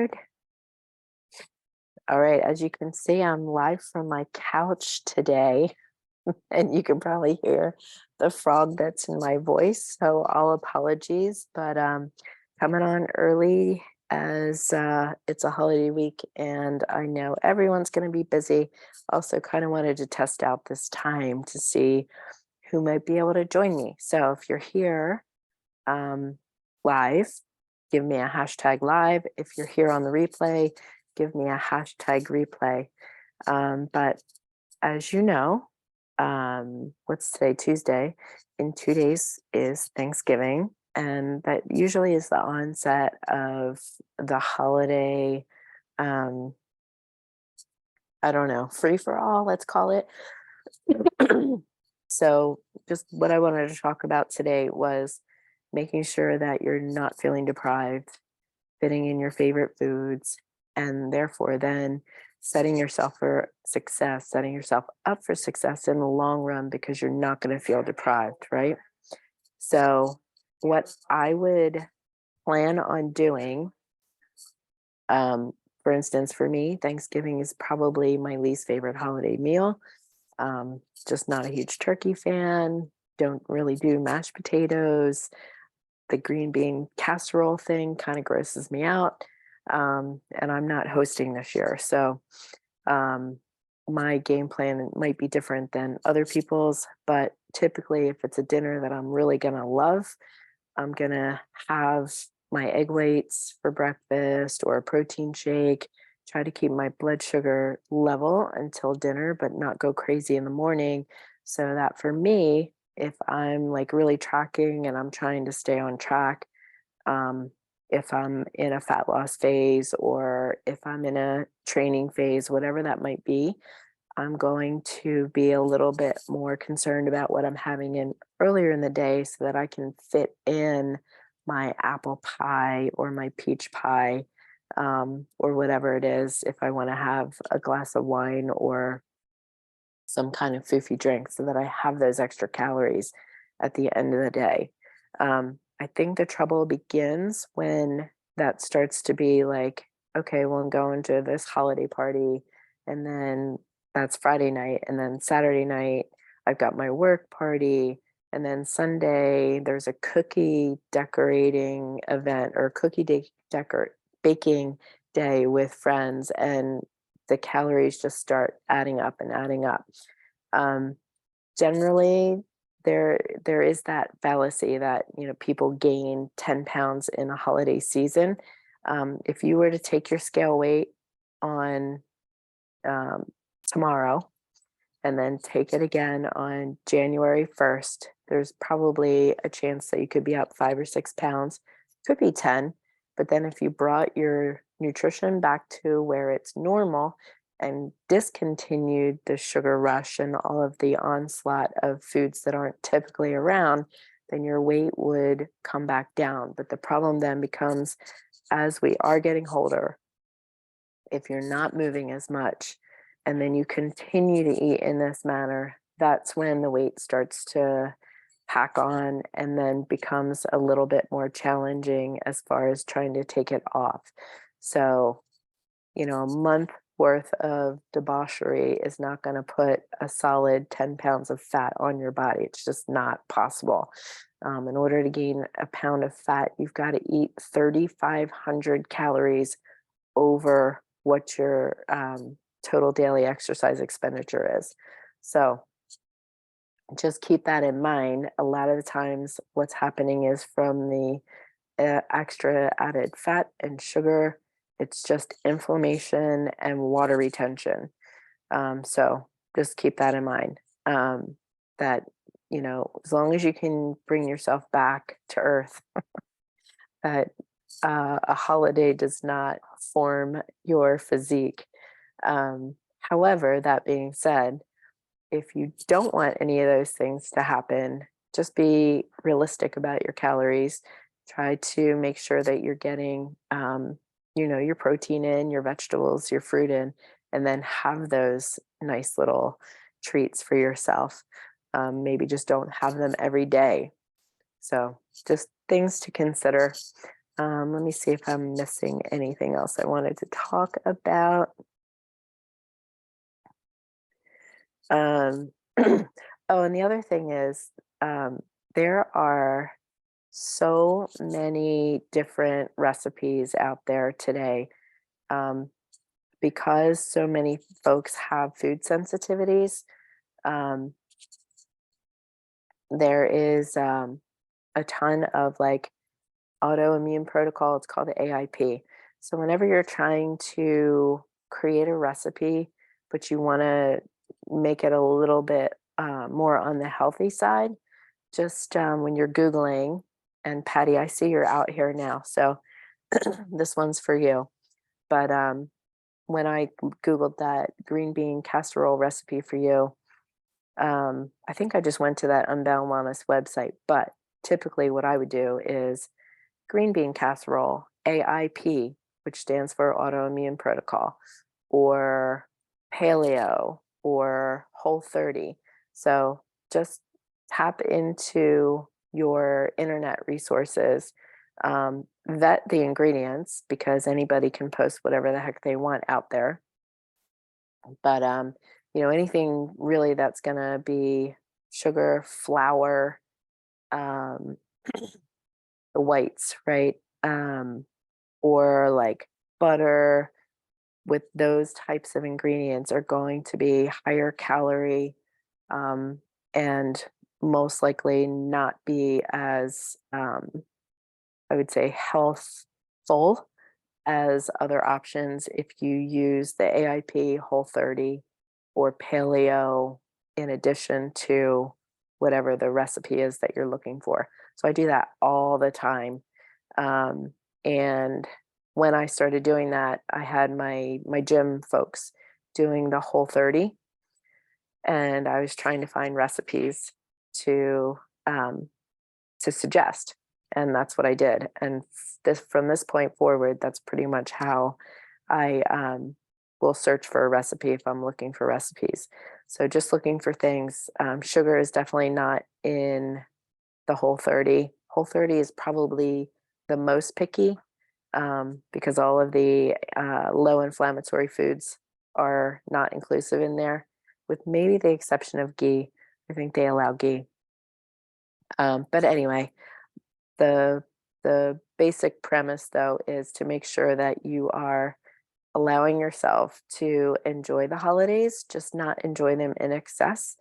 record. All right, as you can see, I'm live from my couch today, and you can probably hear the frog that's in my voice. So all apologies, but coming on early as it's a holiday week, and I know everyone's going to be busy. Also, kind of wanted to test out this time to see who might be able to join me. So if you're here um, live, give me a hashtag live. If you're here on the replay, give me a hashtag replay. But as you know, what's today? Tuesday. In 2 days is Thanksgiving. And that usually is the onset of the holiday, um, I don't know, free for all, let's call it. So, just what I wanted to talk about today was making sure that you're not feeling deprived, fitting in your favorite foods, and therefore then setting yourself for success, setting yourself up for success in the long run because you're not going to feel deprived, right? So, what I would plan on doing, um, for instance, for me, Thanksgiving is probably my least favorite holiday meal. Just not a huge turkey fan. Don't really do mashed potatoes. The green bean casserole thing kind of grosses me out. And I'm not hosting this year. So um, my game plan might be different than other people's. But typically, if it's a dinner that I'm really going to love, I'm going to have my egg whites for breakfast or a protein shake. Try to keep my blood sugar level until dinner, but not go crazy in the morning. So that for me, if I'm like really tracking and I'm trying to stay on track, um, if I'm in a fat loss phase or if I'm in a training phase, whatever that might be, I'm going to be a little bit more concerned about what I'm having in earlier in the day so that I can fit in my apple pie or my peach pie, or whatever it is, if I want to have a glass of wine or some kind of foofy drink so that I have those extra calories at the end of the day. I think the trouble begins when that starts to be like, okay, well, I'm going to this holiday party, and then that's Friday night, and then Saturday night, I've got my work party, and then Sunday, there's a cookie decorating event or cookie baking day with friends, and the calories just start adding up and adding up. Um, Generally, there is that fallacy that people gain 10 pounds in a holiday season. If you were to take your scale weight on um, tomorrow and then take it again on January 1st, there's probably a chance that you could be up 5 or 6 pounds, could be 10. But then if you brought your nutrition back to where it's normal and discontinued the sugar rush and all of the onslaught of foods that aren't typically around, then your weight would come back down. But the problem then becomes as we are getting older, if you're not moving as much and then you continue to eat in this manner, that's when the weight starts to pack on and then becomes a little bit more challenging as far as trying to take it off. So, a month worth of debauchery is not going to put a solid 10 pounds of fat on your body. It's just not possible. In order to gain a pound of fat, you've got to eat 3,500 calories over what your total daily exercise expenditure is. So just keep that in mind. A lot of the times, what's happening is from the extra added fat and sugar, it's just inflammation and water retention. So just keep that in mind. That, as long as you can bring yourself back to earth, that a holiday does not form your physique. However, that being said, if you don't want any of those things to happen, just be realistic about your calories. Try to make sure that you're getting, your protein in, your vegetables, your fruit in, and then have those nice little treats for yourself. Maybe just don't have them every day. So, just things to consider. Let me see if I'm missing anything else I wanted to talk about. Um, oh, and the other thing is, there are so many different recipes out there today. Um, because so many folks have food sensitivities, um, there is a ton of like autoimmune protocol. It's called the AIP. So whenever you're trying to create a recipe, but you want to make it a little bit more on the healthy side, just when you're Googling, and Patty, I see you're out here now. So this one's for you. But when I Googled that green bean casserole recipe for you, I think I just went to that Unbound Wellness website. But typically, what I would do is green bean casserole, AIP, which stands for autoimmune protocol, or paleo, or whole 30. So just tap into your internet resources, vet the ingredients because anybody can post whatever the heck they want out there. But anything really that's gonna be sugar, flour, um, the whites, right? Or like butter with those types of ingredients are going to be higher calorie, um, and most likely not be as, I would say, healthful as other options if you use the AIP, Whole 30, or Paleo in addition to whatever the recipe is that you're looking for. So I do that all the time. Um, and when I started doing that, I had my gym folks doing the Whole 30, and I was trying to find recipes to um, to suggest, and that's what I did. And this from this point forward, that's pretty much how I will search for a recipe if I'm looking for recipes. So just looking for things. Sugar is definitely not in the Whole 30. Whole 30 is probably the most picky, because all of the low inflammatory foods are not inclusive in there, with maybe the exception of ghee. I think they allow ghee. But anyway, the the basic premise though is to make sure that you are allowing yourself to enjoy the holidays, just not enjoy them in excess,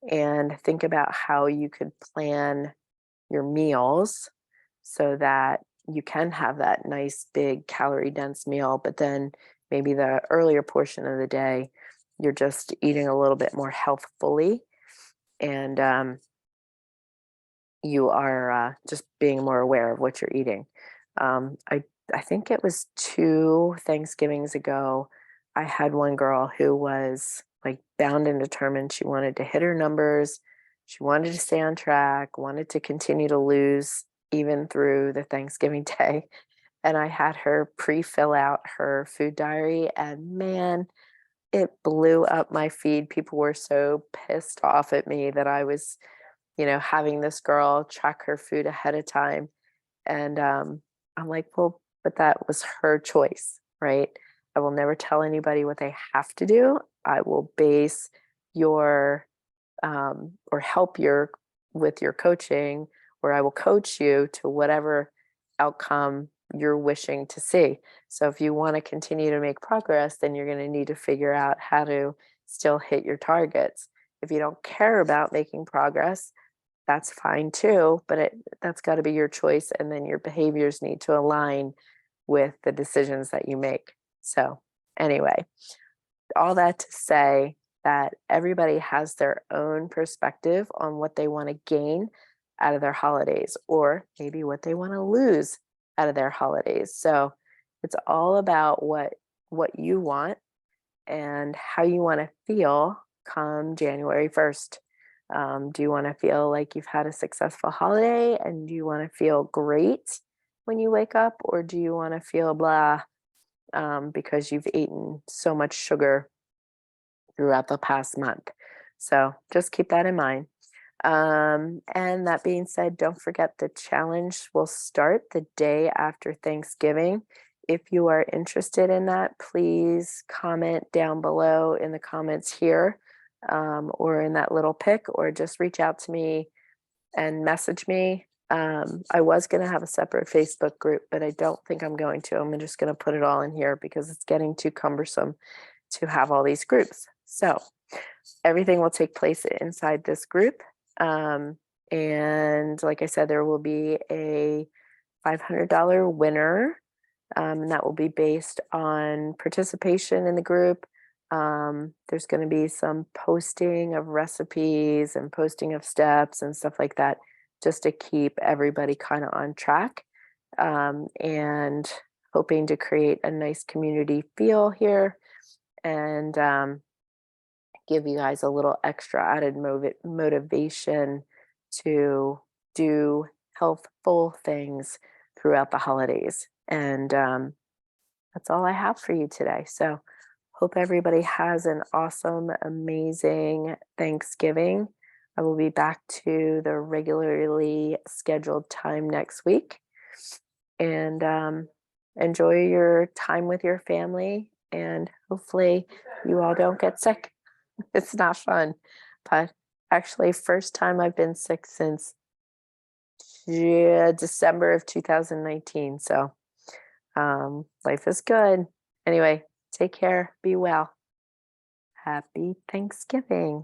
and think about how you could plan your meals so that you can have that nice big calorie dense meal, but then maybe the earlier portion of the day you're just eating a little bit more healthfully, and you are just being more aware of what you're eating. I think it was 2 Thanksgivings ago. I had one girl who was like bound and determined. She wanted to hit her numbers. She wanted to stay on track. Wanted to continue to lose even through the Thanksgiving day. And I had her pre-fill out her food diary, and man, it blew up my feed. People were so pissed off at me that I was having this girl track her food ahead of time. And I'm like, well, but that was her choice, right? I will never tell anybody what they have to do. I will base your or help your with your coaching, or I will coach you to whatever outcome you're wishing to see. So if you want to continue to make progress, then you're going to need to figure out how to still hit your targets. If you don't care about making progress, that's fine too, but that's got to be your choice, and then your behaviors need to align with the decisions that you make. So anyway, all that to say that everybody has their own perspective on what they want to gain out of their holidays, or maybe what they want to lose out of their holidays. So it's all about what you want and how you want to feel come January 1st. Do you want to feel like you've had a successful holiday, and do you want to feel great when you wake up, or do you want to feel blah, because you've eaten so much sugar throughout the past month? So just keep that in mind. And that being said, don't forget the challenge will start the day after Thanksgiving. If you are interested in that, please comment down below in the comments here, or in that little pic, or just reach out to me and message me. I was going to have a separate Facebook group, but I don't think I'm going to. I'm just going to put it all in here because it's getting too cumbersome to have all these groups. So everything will take place inside this group. And like I said, there will be a $500 winner, and that will be based on participation in the group. There's going to be some posting of recipes and posting of steps and stuff like that, just to keep everybody kind of on track, and hoping to create a nice community feel here, and give you guys a little extra added motivation to do healthful things throughout the holidays. And that's all I have for you today. So hope everybody has an awesome, amazing Thanksgiving. I will be back to the regularly scheduled time next week. And enjoy your time with your family. And hopefully you all don't get sick. It's not fun, but actually first time I've been sick since December of 2019. So life is good. Anyway, take care, be well. Happy Thanksgiving.